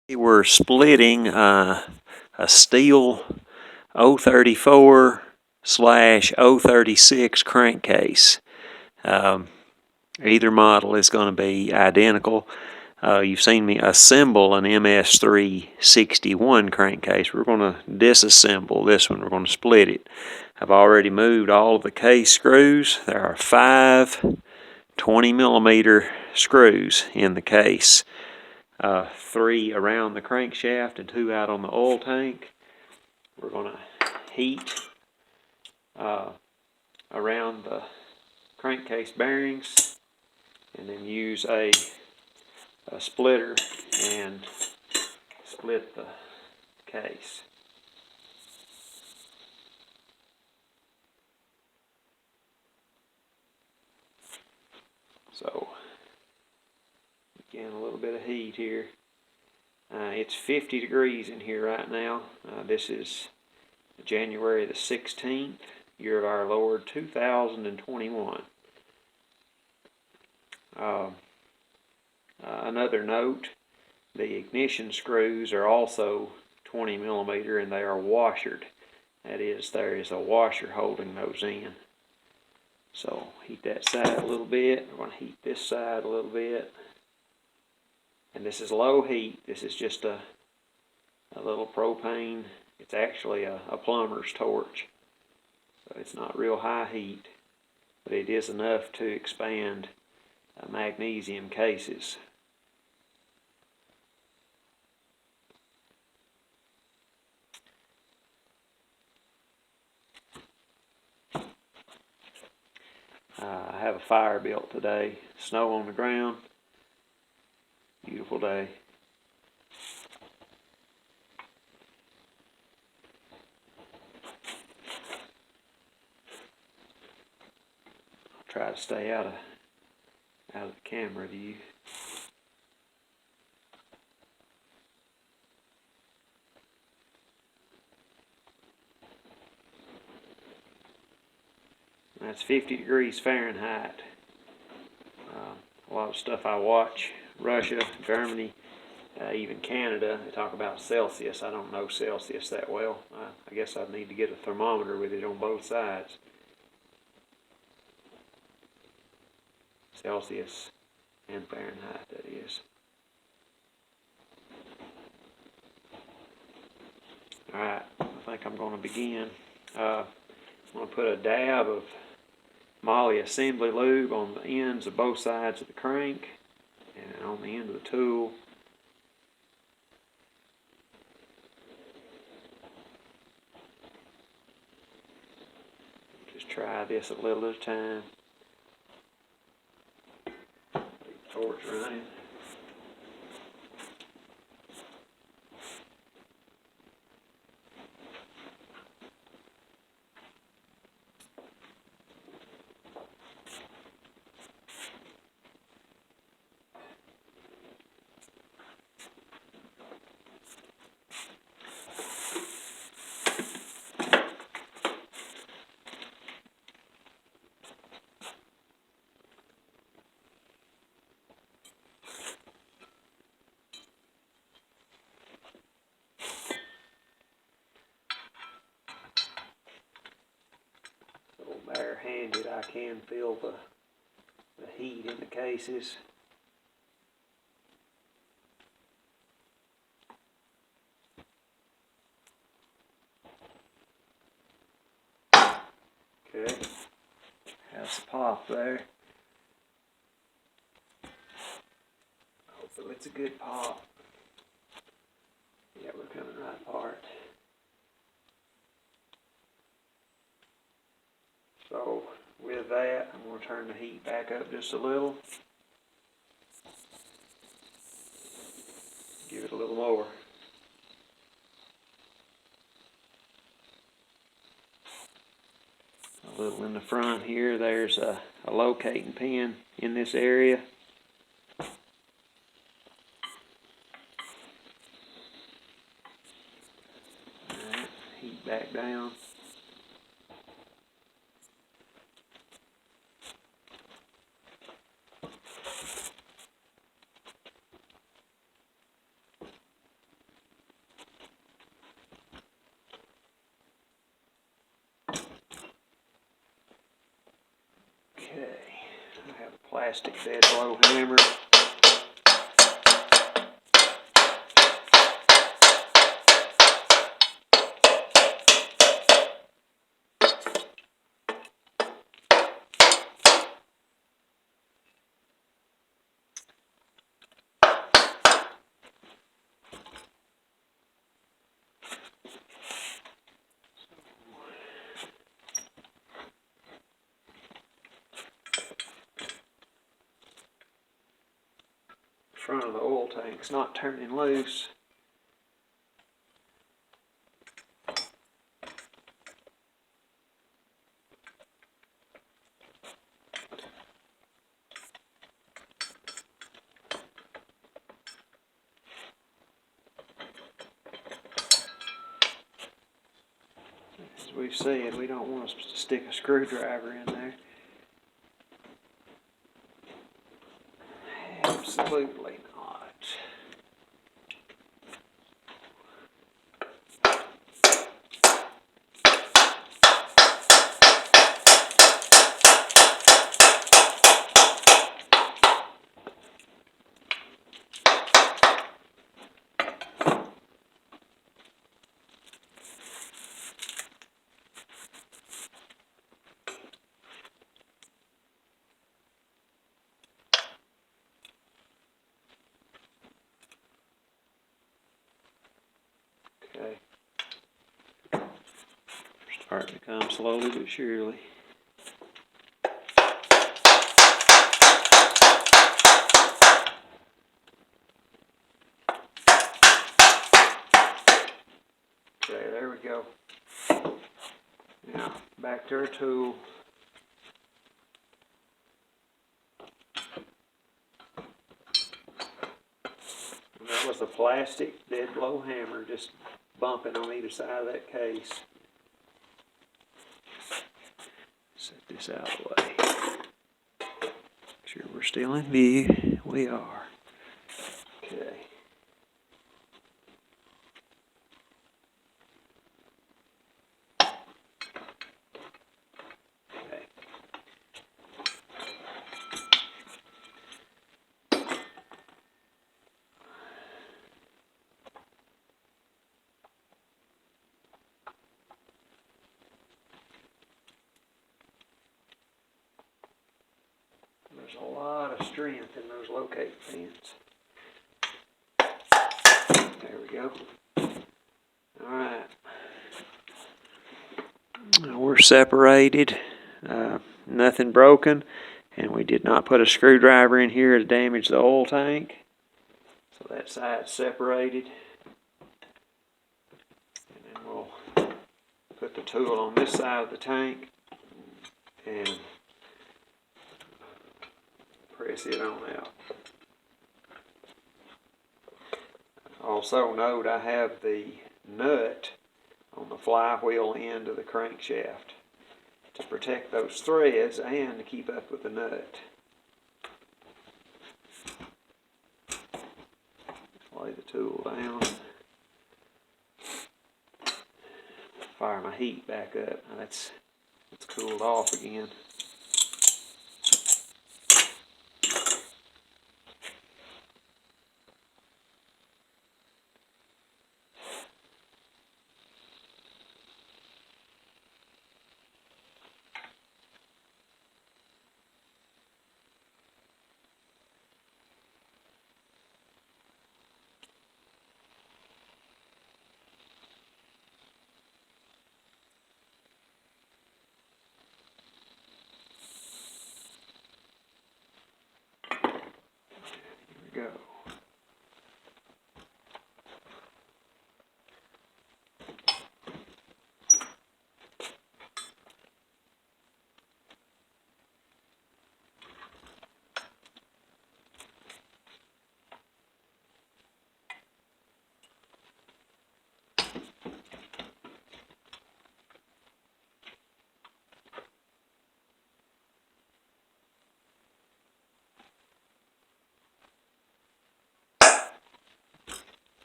We're splitting a Stihl 034/036 crankcase. Either model is going to be identical. You've seen me assemble an MS361 crankcase. We're going to disassemble this one. We're going to split it. I've already moved all of the case screws. There are 5 20mm screws in the case. 3 around the crankshaft and 2 out on the oil tank. We're going to heat around the crankcase bearings and then use a splitter and split the case. So again, a little bit of heat here. It's 50 degrees in here right now. This is January the 16th, year of our Lord 2021. Another note, the ignition screws are also 20mm and they are washered. That is, there is a washer holding those in. So heat that side a little bit. We're going to heat this side a little bit. And this is low heat. This is just a little propane. It's actually a plumber's torch. So it's not real high heat, but it is enough to expand magnesium cases. I have a fire built today. Snow on the ground. Beautiful day. I'll try to stay out of the camera view. That's 50 degrees Fahrenheit. A lot of stuff I watch, Russia, Germany, even Canada, they talk about Celsius. I don't know Celsius that well. I guess I'd need to get a thermometer with it on both sides. Celsius and Fahrenheit, that is. Alright, I think I'm going to begin. I'm going to put a dab of Moly assembly lube on the ends of both sides of the crank and on the end of the tool. Just try this a little at a time. Torch running. Barehanded, I can feel the heat in the cases. Okay, has the pop there. Hopefully it's a good pop. Yeah, we're coming right apart. So with that, I'm going to turn the heat back up just a little. Give it a little more. A little in the front here, there's a locating pin in this area. Alright, heat back down. plastic dead blow hammer. Front of the oil tank's not turning loose. As we've said, we don't want to stick a screwdriver in there. Absolutely not. Okay. Starting to come slowly but surely. Okay, there we go. Now, back to our tool. And that was a plastic dead blow hammer just bumping on either side of that case. Set this out of the way. Make sure we're still in view. We are. Okay. There's a lot of strength in those locate pins. There we go. Alright. We're separated. Nothing broken. And we did not put a screwdriver in here to damage the oil tank. So that side's separated. And then we'll put the tool on this side of the tank and press it on out. Also note I have the nut on the flywheel end of the crankshaft to protect those threads and to keep up with the nut. Lay the tool down. Fire my heat back up. Now it's cooled off again.